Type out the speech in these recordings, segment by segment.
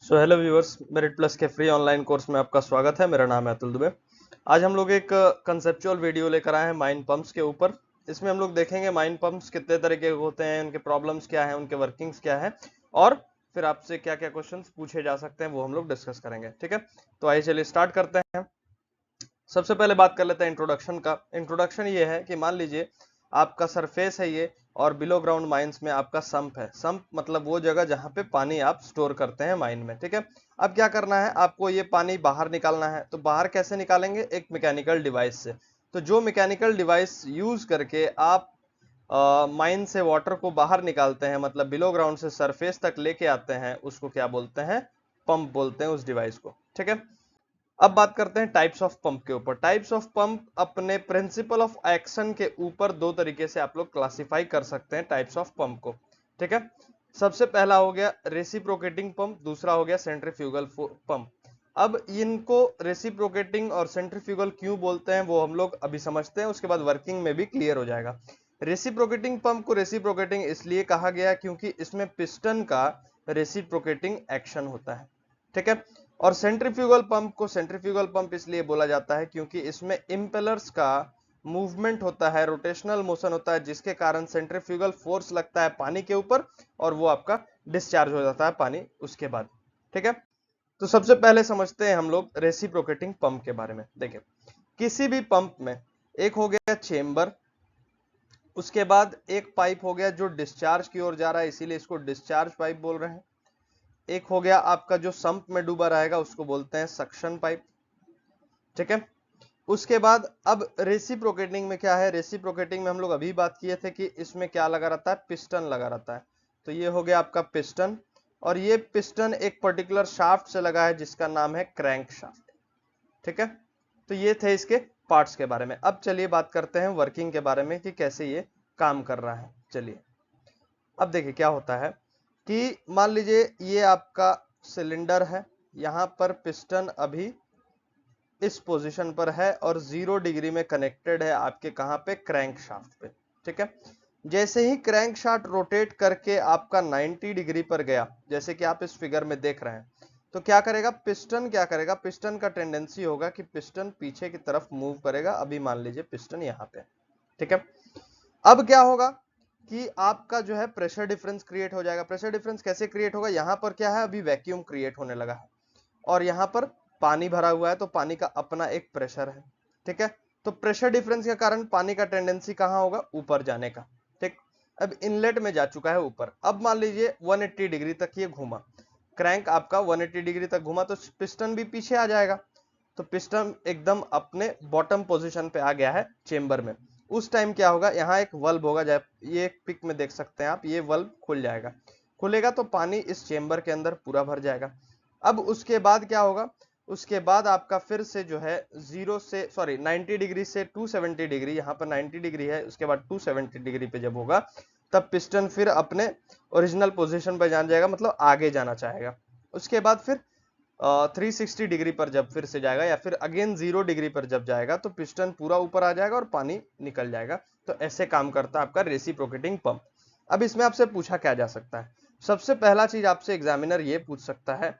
Hello viewers, merit plus के free online course में आपका स्वागत है। मेरा नाम है अतुल दुबे। आज हम लोग एक कंसेप्चुअल वीडियो लेकर आए हैं माइन पंप्स के ऊपर। इसमें हम लोग देखेंगे माइन पंप्स कितने तरीके के होते हैं, उनके प्रॉब्लम्स क्या हैं, उनके वर्किंग्स क्या है और फिर आपसे क्या क्या क्वेश्चंस पूछे जा सकते हैं वो हम लोग डिस्कस करेंगे। ठीक है, तो आइए चलिए स्टार्ट करते हैं। सबसे पहले बात कर लेते हैं इंट्रोडक्शन का। इंट्रोडक्शन ये है कि मान लीजिए आपका सरफेस है ये और बिलो ग्राउंड माइंस में आपका संप है। संप मतलब वो जगह जहां पे पानी आप स्टोर करते हैं माइन में। ठीक है, अब क्या करना है, आपको ये पानी बाहर निकालना है। तो बाहर कैसे निकालेंगे? एक मैकेनिकल डिवाइस से। तो जो मैकेनिकल डिवाइस यूज करके आप माइन से वाटर को बाहर निकालते हैं, मतलब बिलो ग्राउंड से सरफेस तक लेके आते हैं, उसको क्या बोलते हैं? पंप बोलते हैं उस डिवाइस को। ठीक है, अब बात करते हैं टाइप्स ऑफ पंप के ऊपर। टाइप्स ऑफ पंप अपने प्रिंसिपल ऑफ एक्शन के ऊपर दो तरीके से आप लोग क्लासिफाई कर सकते हैं टाइप्स ऑफ पंप को। ठीक है, सबसे पहला हो गया रेसिप्रोकेटिंग पंप, दूसरा हो गया सेंट्रीफ्यूगल पंप। अब इनको रेसिप्रोकेटिंग और सेंट्रीफ्यूगल क्यों बोलते हैं वो हम लोग अभी समझते हैं, उसके बाद वर्किंग में भी क्लियर हो जाएगा। रेसिप्रोकेटिंग पंप को रेसिप्रोकेटिंग इसलिए कहा गया क्योंकि इसमें पिस्टन का रेसिप्रोकेटिंग एक्शन होता है। ठीक है, और सेंट्रीफ्यूगल पंप को सेंट्रीफ्यूगल पंप इसलिए बोला जाता है क्योंकि इसमें इंपेलर्स का मूवमेंट होता है, रोटेशनल मोशन होता है, जिसके कारण सेंट्रीफ्यूगल फोर्स लगता है पानी के ऊपर और वो आपका डिस्चार्ज हो जाता है पानी उसके बाद। ठीक है, तो सबसे पहले समझते हैं हम लोग रेसिप्रोकेटिंग पंप के बारे में। देखिए, किसी भी पंप में एक हो गया चेंबर, उसके बाद एक पाइप हो गया जो डिस्चार्ज की ओर जा रहा है, इसीलिए इसको डिस्चार्ज पाइप बोल रहे हैं। एक हो गया आपका जो संप में डूबा रहेगा, उसको बोलते हैं सक्शन पाइप। ठीक है, उसके बाद अब रेसिप्रोकेटिंग में क्या है? रेसिप्रोकेटिंग में हम लोग अभी बात किए थे कि इसमें क्या लगा रहता है? पिस्टन लगा रहता है। तो ये हो गया आपका पिस्टन, और ये पिस्टन एक पर्टिकुलर शाफ्ट से लगा है जिसका नाम है क्रैंक शाफ्ट। ठीक है, तो ये थे इसके पार्ट्स के बारे में। अब चलिए बात करते हैं वर्किंग के बारे में कि कैसे ये काम कर रहा है। चलिए, अब देखिए क्या होता है कि मान लीजिए ये आपका सिलेंडर है, यहां पर पिस्टन अभी इस पोजीशन पर है और 0 डिग्री में कनेक्टेड है आपके कहां पे? क्रैंक शाफ्ट पे। ठीक है, जैसे ही क्रैंक शाफ्ट रोटेट करके आपका 90 डिग्री पर गया, जैसे कि आप इस फिगर में देख रहे हैं, तो क्या करेगा पिस्टन? क्या करेगा पिस्टन का टेंडेंसी होगा कि पिस्टन पीछे की तरफ मूव करेगा। अभी मान लीजिए पिस्टन यहां पे। ठीक है, अब क्या होगा कि आपका जो है प्रेशर डिफरेंस क्रिएट हो जाएगा। प्रेशर डिफरेंस कैसे क्रिएट होगा? यहां पर क्या है, अभी वैक्यूम क्रिएट होने लगा है और यहां पर पानी भरा हुआ है, तो पानी का अपना एक प्रेशर है। ठीक है, तो प्रेशर डिफरेंस के कारण पानी का टेंडेंसी कहां होगा? ऊपर जाने का। ठीक, अब इनलेट में जा चुका है ऊपर। अब मान लीजिए 180 डिग्री तक ये घूमा, क्रैंक आपका 180 डिग्री तक घूमा, तो पिस्टन भी पीछे आ जाएगा। तो पिस्टन एकदम अपने बॉटम पोजीशन पे आ गया है चेंबर में। उस टाइम क्या होगा, यहाँ एक वल्व होगा, ये एक पिक में देख सकते हैं आप, ये वल्व खुल जाएगा। खुलेगा तो पानी इस चेंबर के अंदर पूरा भर जाएगा। अब उसके बाद क्या होगा? उसके बाद आपका फिर से जो है 90 डिग्री से 270 डिग्री, यहाँ पर 90 डिग्री है, उसके बाद 270 डिग्री पे जब होगा तब पिस्टन फिर अपने ओरिजिनल पोजीशन पर जान जाएगा, मतलब आगे जाना चाहेगा। उसके बाद फिर 360 डिग्री पर जब फिर से जाएगा या फिर अगेन 0 डिग्री पर जब जाएगा तो पिस्टन पूरा ऊपर आ जाएगा और पानी निकल जाएगा। तो ऐसे काम करता है आपका रेसिप्रोकेटिंग पंप। अब इसमें आपसे पूछा क्या जा सकता है? सबसे पहला चीज आपसे एग्जामिनर ये पूछ सकता है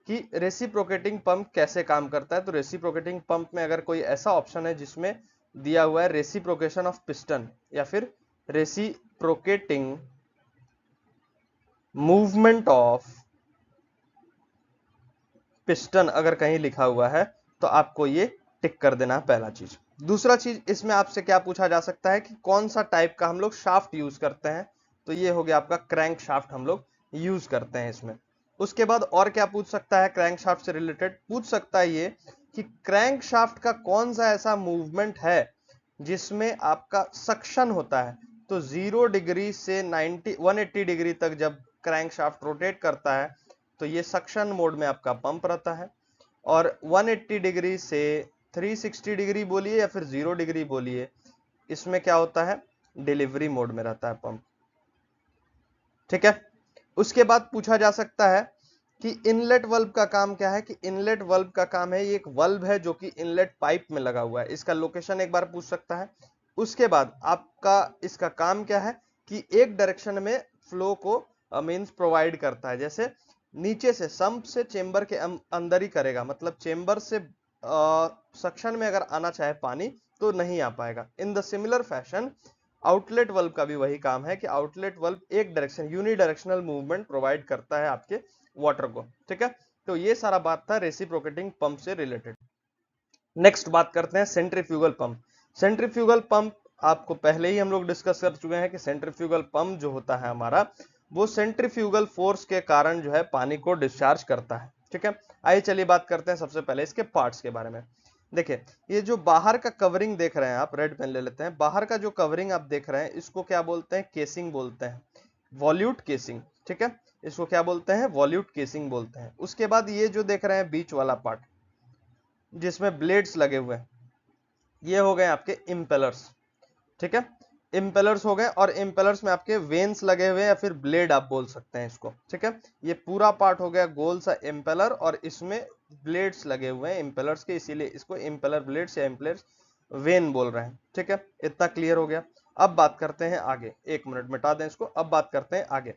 कि रेसिप्रोकेटिंग पंप कैसे काम करता है। तो रेसिप्रोकेटिंग पंप में अगर कोई ऐसा ऑप्शन है जिसमें दिया हुआ है रेसिप्रोकेशन ऑफ पिस्टन या फिर रेसिप्रोकेटिंग मूवमेंट ऑफ पिस्टन, अगर कहीं लिखा हुआ है तो आपको ये टिक कर देना है, पहला चीज। दूसरा चीज इसमें आपसे क्या पूछा जा सकता है कि कौन सा टाइप का हम लोग शाफ्ट यूज करते हैं। तो ये हो गया आपका क्रैंक शाफ्ट हम लोग यूज करते हैं इसमें। उसके बाद और क्या पूछ सकता है? क्रैंक शाफ्ट से रिलेटेड पूछ सकता है ये कि क्रैंक शाफ्ट का कौन सा ऐसा मूवमेंट है जिसमें आपका सक्शन होता है। तो 0 डिग्री से 180 डिग्री तक जब क्रैंक शाफ्ट रोटेट करता है तो ये सक्शन मोड में आपका पंप रहता है, और 180 डिग्री से 360 डिग्री बोलिए या फिर 0 डिग्री बोलिए, इसमें क्या होता है? डिलीवरी मोड में रहता है पंप। ठीक है, उसके बाद पूछा जा सकता है कि इनलेट वल्व का काम क्या है। कि इनलेट वल्व का काम है, ये एक वल्व है जो कि इनलेट पाइप में लगा हुआ है, इसका लोकेशन एक बार पूछ सकता है। उसके बाद आपका इसका काम क्या है कि एक डायरेक्शन में फ्लो को मींस प्रोवाइड करता है। जैसे नीचे से सम्प से चेंबर के अंदर ही करेगा, मतलब चेंबर से सक्शन में अगर आना चाहे पानी तो नहीं आ पाएगा। In the similar fashion outlet valve का भी वही काम है कि आउटलेट वल्व एक डायरेक्शन यूनिडायरेक्शनल मूवमेंट प्रोवाइड करता है आपके वाटर को। ठीक है, तो ये सारा बात था रेसिप्रोकेटिंग पंप से रिलेटेड। नेक्स्ट बात करते हैं सेंट्रीफ्यूगल पंप। सेंट्रीफ्यूगल पंप आपको पहले ही हम लोग डिस्कस कर चुके हैं कि सेंट्रीफ्यूगल पंप जो होता है हमारा, वो सेंट्रीफ्यूगल फोर्स के कारण जो है पानी को डिस्चार्ज करता है। ठीक है, आइए चलिए बात करते हैं सबसे पहले इसके पार्ट्स के बारे में। देखिए, ये जो बाहर का कवरिंग देख रहे हैं आप, रेड पेन ले लेते हैं, बाहर का जो कवरिंग आप देख रहे हैं इसको क्या बोलते हैं? केसिंग बोलते हैं, वॉल्यूट केसिंग। ठीक है, इसको क्या बोलते हैं? वॉल्यूट केसिंग बोलते हैं। उसके बाद ये जो देख रहे हैं बीच वाला पार्ट जिसमें ब्लेड्स लगे हुए हैं, ये हो गए आपके इम्पेलर्स। ठीक है, इम्पेलर्स हो गए, और इम्पेलर्स में आपके वेन्स लगे हुए हैं या फिर ब्लेड आप बोल सकते हैं इसको। ठीक है, ये पूरा पार्ट हो गया गोल सा इम्पेलर, और इसमें ब्लेड्स लगे हुए हैं इम्पेलर्स के, इसीलिए इसको इम्पेलर ब्लेड्स या इम्पेलर्स वेन बोल रहे हैं। ठीक है, इतना क्लियर हो गया। अब बात करते हैं आगे, एक मिनट मिटा दें इसको, अब बात करते हैं आगे।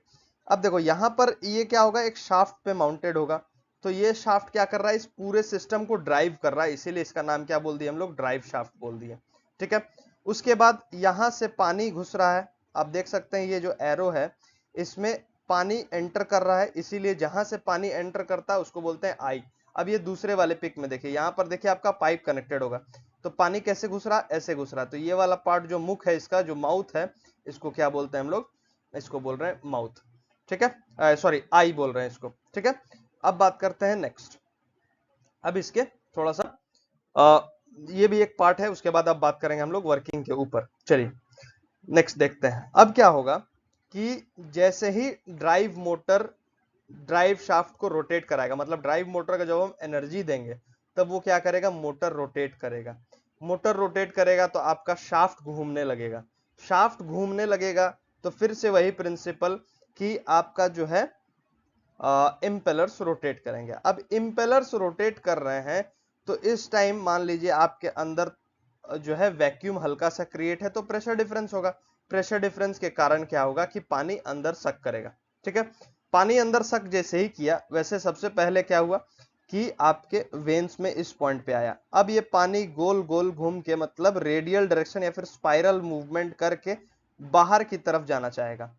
अब देखो यहां पर ये क्या होगा, एक शाफ्ट पे माउंटेड होगा, तो ये शाफ्ट क्या कर रहा है? इस पूरे सिस्टम को ड्राइव कर रहा है, इसीलिए इसका नाम क्या बोल दिया हम लोग? ड्राइव शाफ्ट बोल दिया। ठीक है, उसके बाद यहां से पानी घुस रहा है, आप देख सकते हैं ये जो एरो है इसमें पानी एंटर कर रहा है, इसीलिए जहां से पानी एंटर करता है उसको बोलते हैं आई। अब ये दूसरे वाले पिक में देखिए, यहां पर देखिए आपका पाइप कनेक्टेड होगा, तो पानी कैसे घुस रहा? ऐसे घुस रहा। तो ये वाला पार्ट जो मुख है इसका, जो माउथ है, इसको क्या बोलते हैं हम लोग? इसको बोल रहे हैं माउथ। ठीक है, सॉरी आई बोल रहे हैं इसको। ठीक है, अब बात करते हैं नेक्स्ट। अब इसके थोड़ा सा ये भी एक पार्ट है, उसके बाद अब बात करेंगे हम लोग वर्किंग के ऊपर। चलिए नेक्स्ट देखते हैं। अब क्या होगा कि जैसे ही ड्राइव मोटर ड्राइव शाफ्ट को रोटेट कराएगा, मतलब ड्राइव मोटर का जब हम एनर्जी देंगे तब वो क्या करेगा? मोटर रोटेट करेगा। मोटर रोटेट करेगा तो आपका शाफ्ट घूमने लगेगा। शाफ्ट घूमने लगेगा तो फिर से वही प्रिंसिपल कि आपका जो है इम्पेलर्स रोटेट करेंगे। अब इम्पेलर्स रोटेट कर रहे हैं तो इस टाइम मान लीजिए आपके अंदर जो है वैक्यूम हल्का सा क्रिएट है, तो प्रेशर डिफरेंस होगा। प्रेशर डिफरेंस के कारण क्या होगा कि पानी अंदर सक करेगा। ठीक है, पानी अंदर सक जैसे ही किया, वैसे सबसे पहले क्या हुआ कि आपके वेन्स में इस पॉइंट पे आया। अब ये पानी गोल गोल घूम के, मतलब रेडियल डायरेक्शन या फिर स्पाइरल मूवमेंट करके बाहर की तरफ जाना चाहेगा।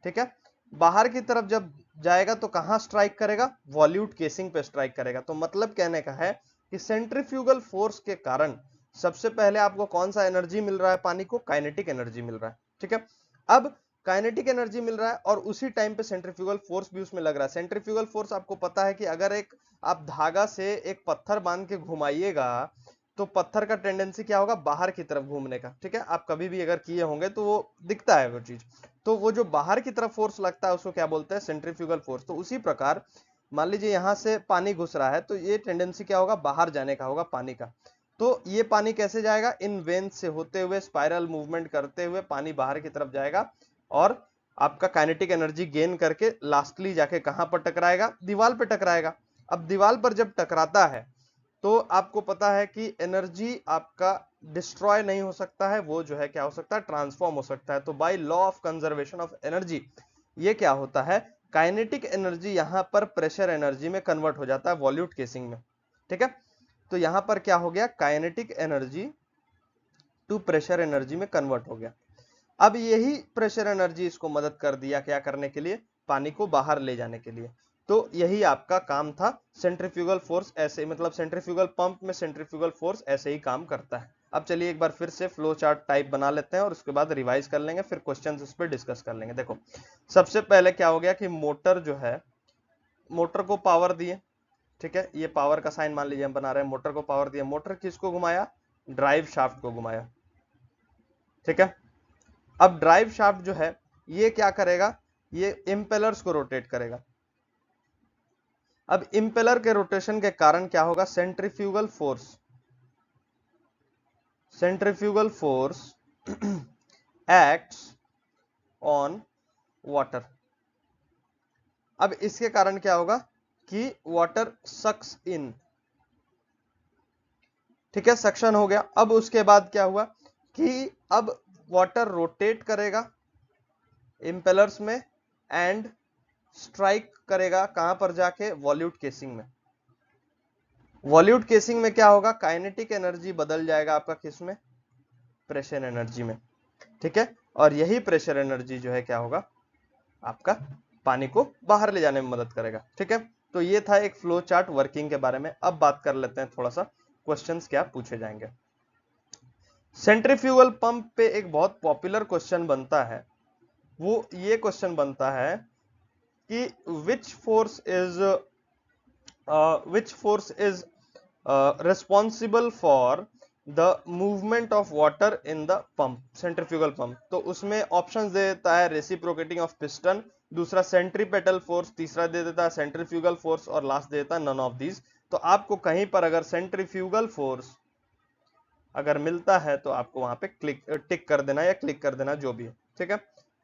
ठीक है, बाहर की तरफ जब जाएगा तो कहां स्ट्राइक करेगा? वॉल्यूट केसिंग पे स्ट्राइक करेगा। तो मतलब कहने का है कि सेंट्रीफ्यूगल फोर्स के कारण सबसे पहले आपको कौन सा एनर्जी मिल रहा है? पानी को काइनेटिक एनर्जी मिल रहा है। ठीक है, अब काइनेटिक एनर्जी मिल रहा है और उसी टाइम पे सेंट्रीफ्यूगल फोर्स भी उसमें लग रहा है। सेंट्रीफ्यूगल फोर्स आपको पता है कि अगर एक आप धागा से एक पत्थर बांध के घुमाइएगा तो पत्थर का टेंडेंसी क्या होगा? बाहर की तरफ घूमने का। ठीक है, आप कभी भी अगर किए होंगे तो वो दिखता है वो चीज। तो वो जो बाहर की तरफ फोर्स लगता है उसको क्या बोलते हैं? Centrifugal force. तो उसी प्रकार मान लीजिए यहां से पानी घुस रहा है तो ये टेंडेंसी क्या होगा? बाहर जाने का होगा पानी का। तो ये पानी कैसे जाएगा? इन वेन्स से होते हुए स्पाइरल मूवमेंट करते हुए पानी बाहर की तरफ जाएगा और आपका काइनेटिक एनर्जी गेन करके लास्टली जाके कहां पर टकराएगा? दीवार पे टकराएगा। अब दीवार पर जब टकराता है तो आपको पता है कि एनर्जी आपका डिस्ट्रॉय नहीं हो सकता है, वो जो है क्या हो सकता है? ट्रांसफॉर्म हो सकता है। तो by law of conservation of energy ये क्या होता है? काइनेटिक एनर्जी यहां पर प्रेशर एनर्जी में कन्वर्ट हो जाता है वॉल्यूट केसिंग में। ठीक है, तो यहां पर क्या हो गया? Kinetic energy to pressure energy में कन्वर्ट हो गया। अब यही प्रेशर एनर्जी इसको मदद कर दिया क्या करने के लिए? पानी को बाहर ले जाने के लिए। तो यही आपका काम था। सेंट्रीफ्यूगल फोर्स ऐसे, मतलब सेंट्रीफ्यूगल पंप में सेंट्रीफ्यूगल फोर्स ऐसे ही काम करता है। अब चलिए एक बार फिर से फ्लो चार्ट टाइप बना लेते हैं और उसके बाद रिवाइज कर लेंगे, फिर क्वेश्चंस इस पर डिस्कस कर लेंगे। देखो सबसे पहले क्या हो गया कि मोटर जो है, मोटर को पावर दिए। ठीक है, ये पावर का साइन मान लीजिए हम बना रहे हैं, मोटर को पावर दिया। मोटर किसको घुमाया? ड्राइव शाफ्ट को घुमाया। ठीक है, अब ड्राइव शाफ्ट जो है ये क्या करेगा? ये इंपेलर्स को रोटेट करेगा। अब इंपेलर के रोटेशन के कारण क्या होगा? Centrifugal force acts on water. अब इसके कारण क्या होगा कि वाटर सक्स इन। ठीक है, सक्शन हो गया। अब उसके बाद क्या हुआ कि अब वाटर रोटेट करेगा इंपेलर्स में एंड स्ट्राइक करेगा कहां पर जाके, वॉल्यूट केसिंग में। वॉल्यूट केसिंग में क्या होगा, काइनेटिक एनर्जी बदल जाएगा आपका किस में, प्रेशर एनर्जी में, ठीक है। और यही प्रेशर एनर्जी जो है क्या होगा, आपका पानी को बाहर ले जाने में मदद करेगा, ठीक है। तो ये था एक फ्लो चार्ट वर्किंग के बारे में। अब बात कर लेते हैं थोड़ा सा क्वेश्चंस क्या पूछे जाएंगे। सेंट्रीफ्यूगल पंप पे एक बहुत पॉपुलर क्वेश्चन बनता है, वो ये क्वेश्चन बनता है कि which force is responsible for the movement of water in the pump, centrifugal pump. तो उसमें ऑप्शंस दे देता है रेसिप्रोकेटिंग ऑफ पिस्टन, दूसरा सेंट्रीपेटल फोर्स, तीसरा दे देता है सेंट्रीफ्यूगल फोर्स, और लास्ट दे देता है नन ऑफ दीज। तो आपको कहीं पर अगर सेंट्रीफ्यूगल फोर्स अगर मिलता है तो आपको वहां पे टिक कर देना या क्लिक कर देना, जो भी है, ठीक है।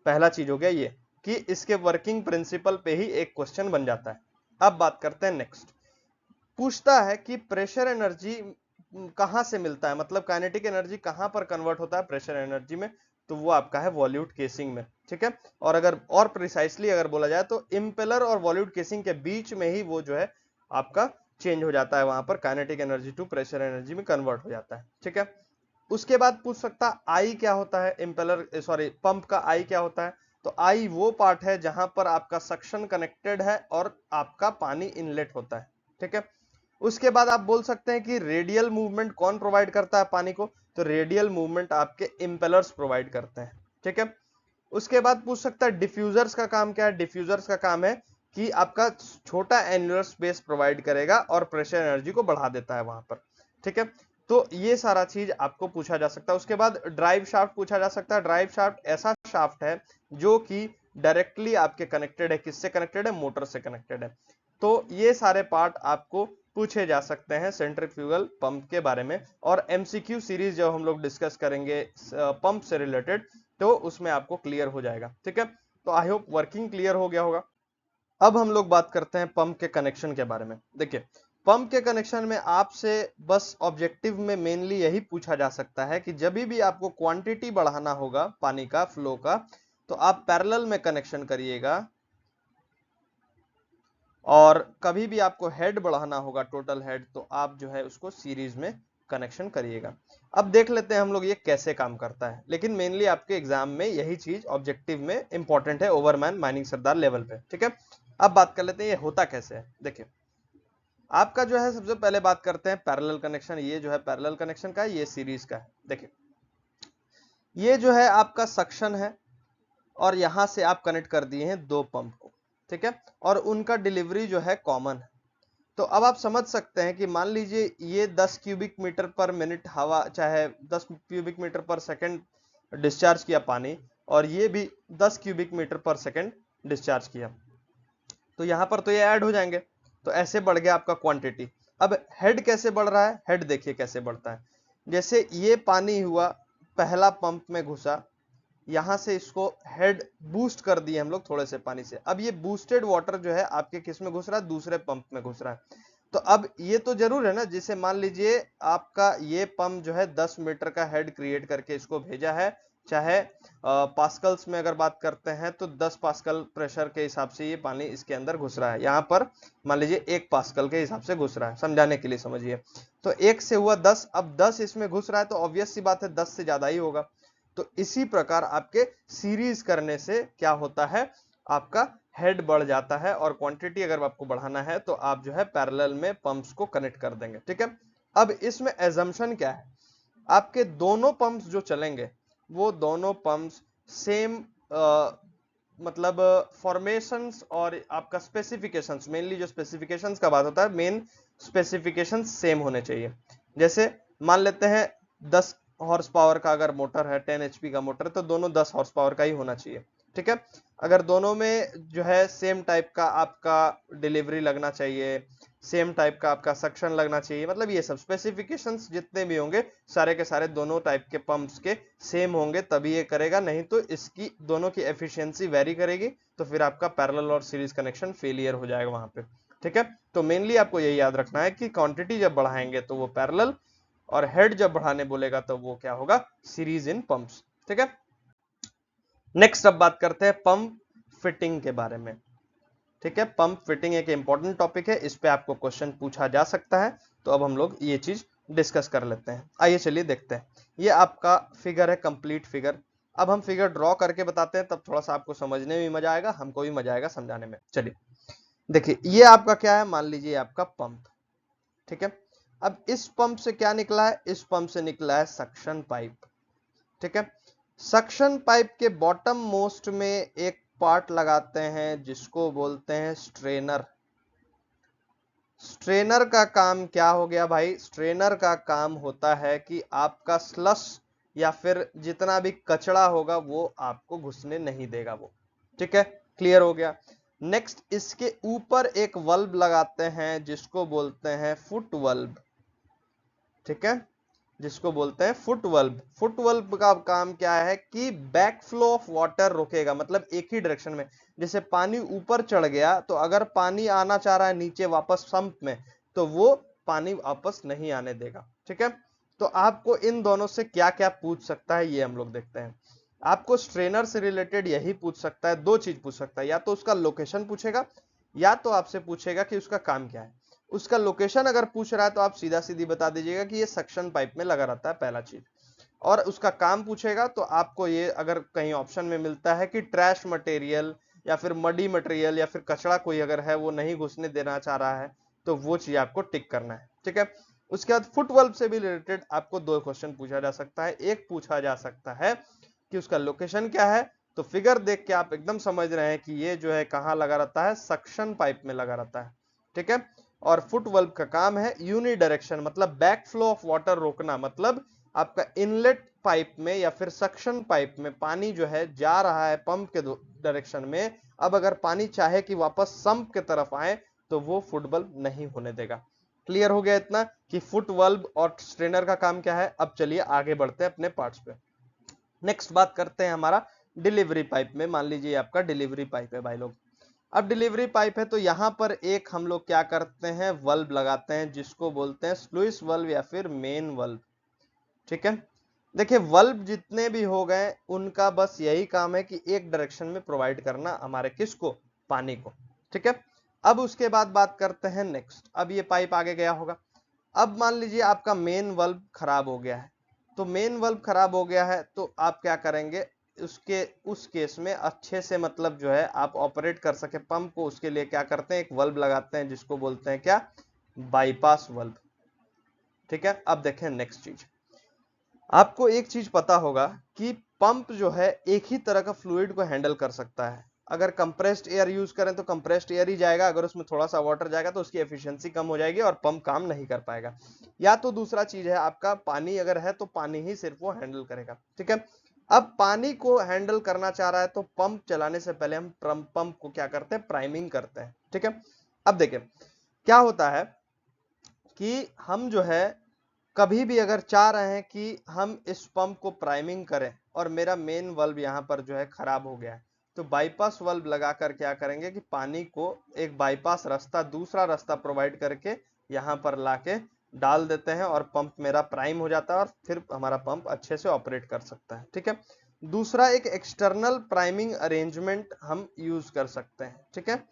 पहला चीज हो गया ये कि इसके वर्किंग प्रिंसिपल पे ही एक क्वेश्चन बन जाता है। अब बात करते हैं नेक्स्ट। पूछता है कि प्रेशर एनर्जी कहां से मिलता है, मतलब काइनेटिक एनर्जी कहां पर कन्वर्ट होता है प्रेशर एनर्जी में, तो वो आपका है वॉल्यूट केसिंग में, ठीक है। और अगर और प्रिसाइसली अगर बोला जाए तो इंपेलर और वॉल्यूट केसिंग के बीच में ही वो जो है आपका चेंज हो जाता है, वहां पर kinetic energy to pressure energy में कन्वर्ट हो जाता है, ठीक है। उसके बाद पूछ सकता आई क्या होता है, पंप का आई क्या होता है। तो आई वो पार्ट है जहां पर आपका सक्शन कनेक्टेड है और आपका पानी इनलेट होता है, ठीक है। उसके बाद आप बोल सकते हैं कि रेडियल मूवमेंट कौन प्रोवाइड करता है पानी को, तो रेडियल मूवमेंट आपके इंपेलर्स प्रोवाइड करते हैं, ठीक है। उसके बाद पूछ सकता है डिफ्यूजर्स का काम क्या है। डिफ्यूजर्स का काम है कि आपका छोटा एनुलर स्पेस प्रोवाइड करेगा और प्रेशर एनर्जी को बढ़ा देता है वहां पर, ठीक है। तो ये सारा चीज आपको पूछा जा सकता है। उसके बाद ड्राइव शाफ्ट पूछा जा सकता है। ड्राइव शाफ्ट ऐसा शाफ्ट है जो कि डायरेक्टली आपके कनेक्टेड है, किससे कनेक्टेड है, मोटर से कनेक्टेड है। तो ये सारे पार्ट आपको पूछे जा सकते हैं सेंट्रीफ्यूगल पंप के बारे में। और एमसीक्यू सीरीज जब हम लोग डिस्कस करेंगे पंप से रिलेटेड, तो उसमें आपको क्लियर हो जाएगा, ठीक है। तो आई होप वर्किंग क्लियर हो गया होगा। अब हम लोग बात करते हैं पंप के कनेक्शन के बारे में। देखिए, पंप के कनेक्शन में आपसे बस ऑब्जेक्टिव में मेनली यही पूछा जा सकता है कि जब भी आपको क्वांटिटी बढ़ाना होगा पानी का फ्लो का, तो आप पैरेलल में कनेक्शन करिएगा, और कभी भी आपको हेड बढ़ाना होगा टोटल हेड, तो आप जो है उसको सीरीज में कनेक्शन करिएगा। अब देख लेते हैं हम लोग ये कैसे काम करता है, लेकिन मेनली आपके एग्जाम में यही चीज ऑब्जेक्टिव में इंपॉर्टेंट है, ओवरमैन माइनिंग सरदार लेवल पे, ठीक है। अब बात कर लेते हैं ये होता कैसे है। देखिए, आपका जो है सबसे पहले बात करते हैं पैरेलल कनेक्शन। ये जो है पैरेलल कनेक्शन का है, ये सीरीज का है। देखिए, ये जो है आपका सक्शन है और यहां से आप कनेक्ट कर दिए हैं दो पंप को, ठीक है, और उनका डिलीवरी जो है कॉमन है। तो अब आप समझ सकते हैं कि मान लीजिए ये 10 क्यूबिक मीटर पर मिनट हवा, चाहे 10 क्यूबिक मीटर पर सेकंड डिस्चार्ज किया पानी, और ये भी 10 क्यूबिक मीटर पर सेकंड डिस्चार्ज किया, तो यहां पर तो ये ऐड हो जाएंगे। तो ऐसे बढ़ गया आपका क्वांटिटी। अब हेड कैसे बढ़ रहा है, हेड देखिए कैसे बढ़ता है। जैसे ये पानी हुआ, पहला पंप में घुसा, यहां से इसको हेड बूस्ट कर दिए हम लोग थोड़े से पानी से। अब ये बूस्टेड वाटर जो है आपके किस में घुस रहा है, दूसरे पंप में घुस रहा है। तो अब ये तो जरूर है ना, जिसे मान लीजिए आपका ये पंप जो है 10 मीटर का हेड क्रिएट करके इसको भेजा है, चाहे पास्कल्स में अगर बात करते हैं तो 10 पास्कल प्रेशर के हिसाब से ये पानी इसके अंदर घुस रहा है। यहाँ पर मान लीजिए 1 पास्कल के हिसाब से घुस रहा है, समझाने के लिए समझिए। तो 1 से हुआ 10, अब 10 इसमें घुस रहा है तो ऑब्वियस सी बात है 10 से ज्यादा ही होगा। तो इसी प्रकार आपके सीरीज करने से क्या होता है, आपका हेड बढ़ जाता है, और क्वांटिटी अगर आपको बढ़ाना है तो आप जो है पैरेलल में पंप्स को कनेक्ट कर देंगे, ठीक है। अब इसमें एजम्पशन क्या है, आपके दोनों पंप्स जो चलेंगे वो दोनों पंप्स सेम मतलब फॉर्मेशंस और आपका स्पेसिफिकेशंस, मेनली जो स्पेसिफिकेशंस का बात होता है, मेन स्पेसिफिकेशंस सेम होने चाहिए। जैसे मान लेते हैं 10 हॉर्स पावर का अगर मोटर है, 10 HP का मोटर है, तो दोनों 10 हॉर्स पावर का ही होना चाहिए, ठीक है। अगर दोनों में जो है सेम टाइप का आपका डिलीवरी लगना चाहिए, सेम टाइप का आपका सक्शन लगना चाहिए, मतलब ये सब स्पेसिफिकेशंस जितने भी होंगे सारे के सारे दोनों टाइप के पंप्स के सेम होंगे, तभी ये करेगा, नहीं तो इसकी दोनों की एफिशिएंसी वेरी करेगी, तो फिर आपका पैरेलल और सीरीज कनेक्शन फेलियर हो जाएगा वहां पे, ठीक है। तो मेनली आपको यही याद रखना है कि क्वांटिटी जब बढ़ाएंगे तो वो पैरेलल, और हेड जब बढ़ाने बोलेगा तो वो क्या होगा, सीरीज इन पंप्स, ठीक है। नेक्स्ट अब बात करते हैं पंप फिटिंग के बारे में। ठीक है, पंप फिटिंग एक इंपॉर्टेंट टॉपिक है, इस पे आपको क्वेश्चन पूछा जा सकता है। तो अब हम लोग ये चीज डिस्कस कर लेते हैं। आइए चलिए देखते हैं। ये आपका फिगर है, कंप्लीट फिगर। अब हम फिगर ड्रॉ करके बताते हैं, तब थोड़ा सा आपको समझने में मजा आएगा, हमको भी मजा आएगा समझाने में। चलिए देखिए, ये आपका क्या है, मान लीजिए आपका पंप। ठीक है, अब इस पंप से क्या निकला है, इस पंप से निकला है सक्शन पाइप। ठीक है, सक्शन पाइप के बॉटम मोस्ट में एक पार्ट लगाते हैं जिसको बोलते हैं स्ट्रेनर। स्ट्रेनर का काम क्या हो गया भाई, स्ट्रेनर का काम होता है कि आपका स्लश या फिर जितना भी कचरा होगा वो आपको घुसने नहीं देगा वो। ठीक है, क्लियर हो गया। नेक्स्ट, इसके ऊपर एक वल्ब लगाते हैं जिसको बोलते हैं फुट वल्ब। ठीक है, जिसको बोलते हैं फुट वल्ब। फुट वल्ब का काम क्या है कि बैक फ्लो ऑफ वाटर रोकेगा, मतलब एक ही डायरेक्शन में। जैसे पानी ऊपर चढ़ गया तो अगर पानी आना चाह रहा है नीचे वापस संप में, तो वो पानी वापस नहीं आने देगा। ठीक है, तो आपको इन दोनों से क्या क्या पूछ सकता है ये हम लोग देखते हैं। आपको स्ट्रेनर से रिलेटेड यही पूछ सकता है, दो चीज पूछ सकता है, या तो उसका लोकेशन पूछेगा, या तो आपसे पूछेगा कि उसका काम क्या है। उसका लोकेशन अगर पूछ रहा है तो आप सीधा सीधी बता दीजिएगा कि ये सक्शन पाइप में लगा रहता है, पहला चीज। और उसका काम पूछेगा तो आपको ये अगर कहीं ऑप्शन में मिलता है कि ट्रैश मटेरियल या फिर मडी मटेरियल या फिर कचरा कोई अगर है वो नहीं घुसने देना चाह रहा है, तो वो चीज आपको टिक करना है। ठीक है, उसके बाद फुट वल्व से भी रिलेटेड आपको दो क्वेश्चन पूछा जा सकता है। एक पूछा जा सकता है कि उसका लोकेशन क्या है, तो फिगर देख के आप एकदम समझ रहे हैं कि ये जो है कहाँ लगा रहता है, सक्शन पाइप में लगा रहता है। ठीक है, और फुट वल्व का काम है यूनि डायरेक्शन, मतलब बैक फ्लो ऑफ वाटर रोकना, मतलब आपका इनलेट पाइप में या फिर सक्शन पाइप में पानी जो है जा रहा है पंप के डायरेक्शन में। अब अगर पानी चाहे कि वापस संप के तरफ आए तो वो फुट वल्व नहीं होने देगा। क्लियर हो गया इतना कि फुट वल्व और स्ट्रेनर का काम क्या है। अब चलिए आगे बढ़ते हैं अपने पार्ट्स पे। नेक्स्ट बात करते हैं हमारा डिलीवरी पाइप में। मान लीजिए आपका डिलीवरी पाइप है भाई लोग। अब डिलीवरी पाइप है तो यहां पर एक हम लोग क्या करते हैं, वल्ब लगाते हैं जिसको बोलते हैं स्लुइस वल्ब या फिर मेन वल्ब। ठीक है, देखिए वल्ब जितने भी हो गए उनका बस यही काम है कि एक डायरेक्शन में प्रोवाइड करना हमारे किसको, पानी को। ठीक है, अब उसके बाद बात करते हैं नेक्स्ट। अब ये पाइप आगे गया होगा। अब मान लीजिए आपका मेन वल्ब खराब हो गया है, तो मेन वल्ब खराब हो गया है तो आप क्या करेंगे, उसके उस केस में अच्छे से मतलब जो है आप ऑपरेट कर सके पंप को, उसके लिए क्या करते हैं, एक वल्ब लगाते हैं जिसको बोलते हैं क्या, बाईपास वल्ब। ठीक है, अब देखें नेक्स्ट चीज। आपको एक चीज पता होगा कि पंप जो है एक ही तरह का फ्लूइड को हैंडल कर सकता है। अगर कंप्रेस्ड एयर यूज करें तो कंप्रेस्ड एयर ही जाएगा, अगर उसमें थोड़ा सा वाटर जाएगा तो उसकी एफिशिएंसी कम हो जाएगी और पंप काम नहीं कर पाएगा। या तो दूसरा चीज है, आपका पानी अगर है तो पानी ही सिर्फ वो हैंडल करेगा। ठीक है, अब पानी को हैंडल करना चाह रहा है तो पंप चलाने से पहले हम पंप को क्या करते हैं, प्राइमिंग करते हैं। ठीक है, अब देखिए क्या होता है कि हम जो है कभी भी अगर चाह रहे हैं कि हम इस पंप को प्राइमिंग करें और मेरा मेन वल्व यहाँ पर जो है खराब हो गया है, तो बाईपास वल्व लगाकर क्या करेंगे कि पानी को एक बाईपास रास्ता, दूसरा रास्ता प्रोवाइड करके यहाँ पर लाके डाल देते हैं और पंप मेरा प्राइम हो जाता है और फिर हमारा पंप अच्छे से ऑपरेट कर सकता है। ठीक है, दूसरा एक एक्सटर्नल प्राइमिंग अरेंजमेंट हम यूज कर सकते हैं। ठीक है,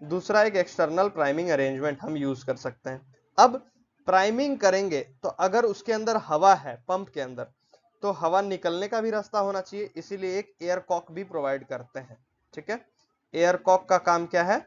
दूसरा एक एक्सटर्नल प्राइमिंग अरेंजमेंट हम यूज कर सकते हैं। अब प्राइमिंग करेंगे तो अगर उसके अंदर हवा है पंप के अंदर, तो हवा निकलने का भी रास्ता होना चाहिए, इसीलिए एक एयर कॉक भी प्रोवाइड करते हैं। ठीक है, एयर कॉक का काम क्या है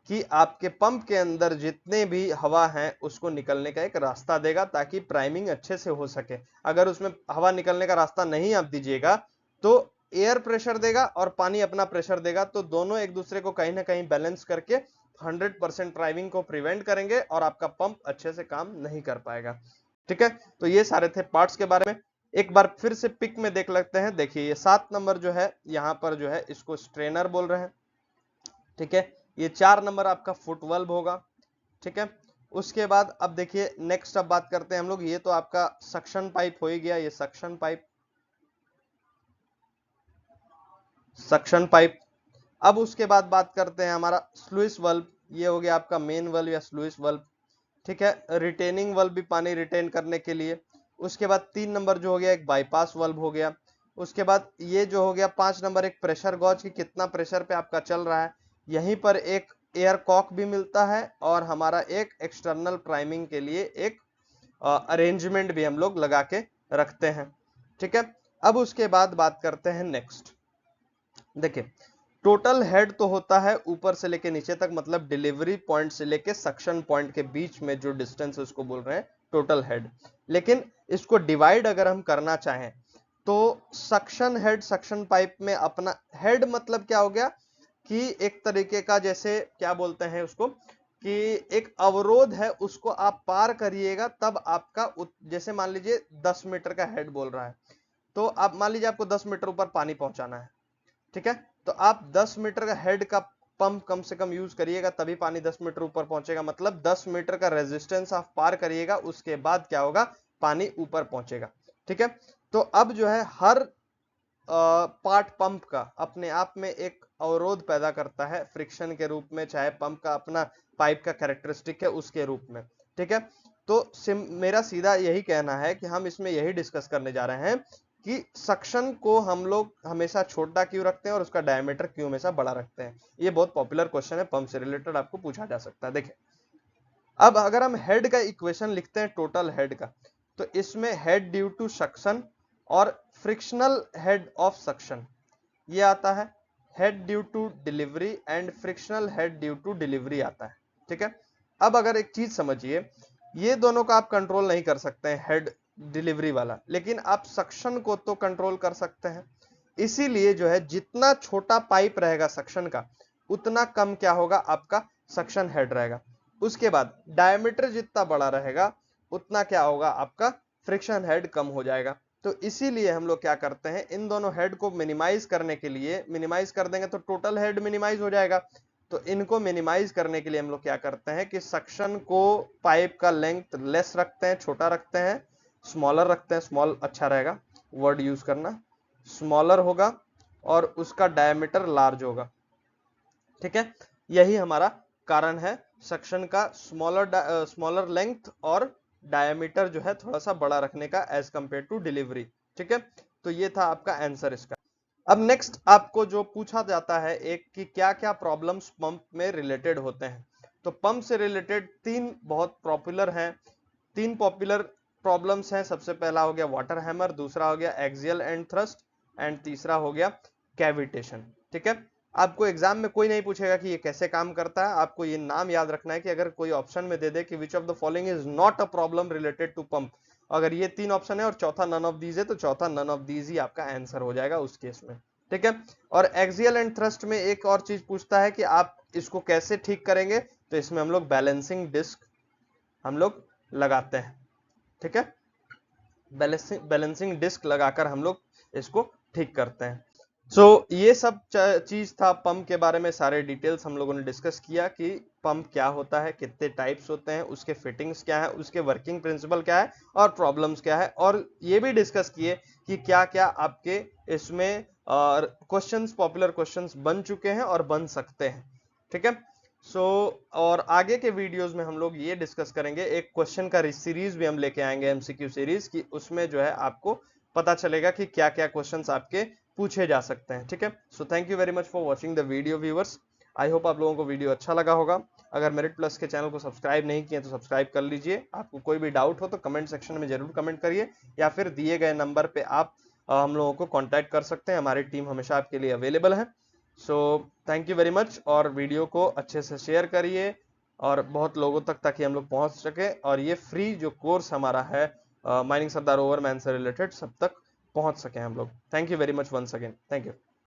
कि आपके पंप के अंदर जितने भी हवा है उसको निकलने का एक रास्ता देगा ताकि प्राइमिंग अच्छे से हो सके। अगर उसमें हवा निकलने का रास्ता नहीं आप दीजिएगा तो एयर प्रेशर देगा और पानी अपना प्रेशर देगा, तो दोनों एक दूसरे को कहीं ना कहीं बैलेंस करके 100% प्राइमिंग को प्रिवेंट करेंगे और आपका पंप अच्छे से काम नहीं कर पाएगा। ठीक है, तो ये सारे थे पार्ट्स के बारे में। एक बार फिर से पिक में देख लेते हैं। देखिए ये 7 नंबर जो है यहाँ पर जो है इसको स्ट्रेनर बोल रहे हैं। ठीक है, ये 4 नंबर आपका फुट वल्व होगा। ठीक है, उसके बाद अब देखिए नेक्स्ट अब बात करते हैं हम लोग, ये तो आपका सक्शन पाइप हो ही गया, ये सक्शन पाइप, सक्शन पाइप। अब उसके बाद बात करते हैं हमारा स्लुइस वल्व, ये हो गया आपका मेन वल्व या स्लुइस वल्व। ठीक है, रिटेनिंग वल्व भी पानी रिटेन करने के लिए। उसके बाद 3 नंबर जो हो गया एक बाईपास वल्व हो गया। उसके बाद ये जो हो गया 5 नंबर एक प्रेशर गॉज की कितना प्रेशर पे आपका चल रहा है। यहीं पर एक एयर कॉक भी मिलता है और हमारा एक एक्सटर्नल प्राइमिंग के लिए एक अरेंजमेंट भी हम लोग लगा के रखते हैं। ठीक है, अब उसके बाद बात करते हैं नेक्स्ट। देखिए, टोटल हेड तो होता है ऊपर से लेके नीचे तक, मतलब डिलीवरी पॉइंट से लेके सक्शन पॉइंट के बीच में जो डिस्टेंस है उसको बोल रहे हैं टोटल हेड। लेकिन इसको डिवाइड अगर हम करना चाहें तो सक्शन हेड, सक्शन पाइप में अपना हेड मतलब क्या हो गया कि एक तरीके का, जैसे क्या बोलते हैं उसको, कि एक अवरोध है, उसको आप पार करिएगा तब आपका जैसे मान लीजिए 10 मीटर का हेड बोल रहा है, तो आप मान लीजिए आपको 10 मीटर ऊपर पानी पहुंचाना है। ठीक है, तो आप 10 मीटर का हेड का पंप कम से कम यूज करिएगा तभी पानी 10 मीटर ऊपर पहुंचेगा, मतलब 10 मीटर का रेजिस्टेंस आप पार करिएगा, उसके बाद क्या होगा, पानी ऊपर पहुंचेगा। ठीक है, तो अब जो है हर पार्ट पंप का अपने आप में एक अवरोध पैदा करता है फ्रिक्शन के रूप में, चाहे पंप का अपना पाइप का कैरेक्टरिस्टिक है उसके रूप में। ठीक है, तो मेरा सीधा यही कहना है कि हम इसमें यही डिस्कस करने जा रहे हैं कि सक्शन को हम लोग हमेशा छोटा क्यों रखते हैं और उसका डायमीटर क्यों हमेशा बड़ा रखते हैं। ये बहुत पॉपुलर क्वेश्चन है, पंप से रिलेटेड आपको पूछा जा सकता है। देखिए, अब अगर हम हेड का इक्वेशन लिखते हैं टोटल हेड का, तो इसमें हेड ड्यू टू सक्शन और फ्रिक्शनल हेड ऑफ सक्शन ये आता है, head due to delivery and frictional head due to delivery आता है। ठीक है, अब अगर एक चीज समझिए, ये दोनों का आप कंट्रोल नहीं कर सकते हैं, हेड डिलीवरी वाला, लेकिन आप सक्शन को तो कंट्रोल कर सकते हैं। इसीलिए जो है जितना छोटा पाइप रहेगा सक्शन का उतना कम क्या होगा, आपका सक्शन हेड रहेगा। उसके बाद डायमीटर जितना बड़ा रहेगा उतना क्या होगा, आपका फ्रिक्शन हेड कम हो जाएगा। तो इसीलिए हम लोग क्या करते हैं, इन दोनों हेड को मिनिमाइज करने के लिए, मिनिमाइज कर देंगे तो टोटल हेड मिनिमाइज हो जाएगा, तो इनको मिनिमाइज करने के लिए हम लोग क्या करते हैं कि सक्शन को पाइप का लेंथ लेस रखते हैं, छोटा रखते हैं, स्मॉलर रखते हैं, स्मॉल अच्छा रहेगा वर्ड यूज करना, स्मॉलर होगा और उसका डायमीटर लार्ज होगा। ठीक है, यही हमारा कारण है सक्शन का स्मॉलर लेंथ और डायमीटर जो है थोड़ा सा बड़ा रखने का एज कंपेयर टू डिलीवरी। ठीक है, तो ये था आपका आंसर इसका। अब नेक्स्ट आपको जो पूछा जाता है एक कि क्या क्या प्रॉब्लम्स पंप में रिलेटेड होते हैं, तो पंप से रिलेटेड तीन बहुत पॉपुलर हैं, तीन पॉपुलर प्रॉब्लम्स हैं। सबसे पहला हो गया वाटर हैमर, दूसरा हो गया एक्सियल एंड थ्रस्ट एंड तीसरा हो गया कैविटेशन। ठीक है, आपको एग्जाम में कोई नहीं पूछेगा कि ये कैसे काम करता है, आपको ये नाम याद रखना है कि अगर कोई ऑप्शन में दे दे कि which of the following is not a problem related to pump, अगर ये तीन ऑप्शन है और चौथा नन ऑफ दीज है तो चौथा नन ऑफ दीज ही आपका आंसर हो जाएगा उस केस में। ठीक है, और एक्सियल एंड थ्रस्ट में एक और चीज पूछता है कि आप इसको कैसे ठीक करेंगे, तो इसमें हम लोग बैलेंसिंग डिस्क हम लोग लगाते हैं। ठीक है, बैलेंसिंग डिस्क लगाकर हम लोग इसको ठीक करते हैं। ये सब चीज था पंप के बारे में, सारे डिटेल्स हम लोगों ने डिस्कस किया कि पंप क्या होता है, कितने टाइप्स होते हैं, उसके फिटिंग्स क्या है, उसके वर्किंग प्रिंसिपल क्या है और प्रॉब्लम्स क्या है, और ये भी डिस्कस किए कि क्या क्या आपके इसमें क्वेश्चंस, पॉपुलर क्वेश्चंस बन चुके हैं और बन सकते हैं। ठीक है, और आगे के वीडियोस में हम लोग ये डिस्कस करेंगे, एक क्वेश्चन का सीरीज भी हम लेके आएंगे, एमसीक्यू सीरीज की, उसमें जो है आपको पता चलेगा कि क्या क्या क्वेश्चंस आपके पूछे जा सकते हैं। ठीक है, so thank you very much for watching the video viewers. I hope आप लोगों को वीडियो अच्छा लगा होगा। अगर मेरिट प्लस के चैनल को सब्सक्राइब नहीं किए तो सब्सक्राइब कर लीजिए। आपको कोई भी डाउट हो तो कमेंट सेक्शन में जरूर कमेंट करिए, या फिर दिए गए नंबर पे आप हम लोगों को कॉन्टैक्ट कर सकते हैं, हमारी टीम हमेशा आपके लिए अवेलेबल है। So thank you very much, और वीडियो को अच्छे से शेयर करिए और बहुत लोगों तक ताकि हम लोग पहुंच सके, और ये फ्री जो कोर्स हमारा है माइनिंग सरदार ओवरमैन से रिलेटेड सब तक पहुंच सके हम लोग। Thank you very much once again, thank you.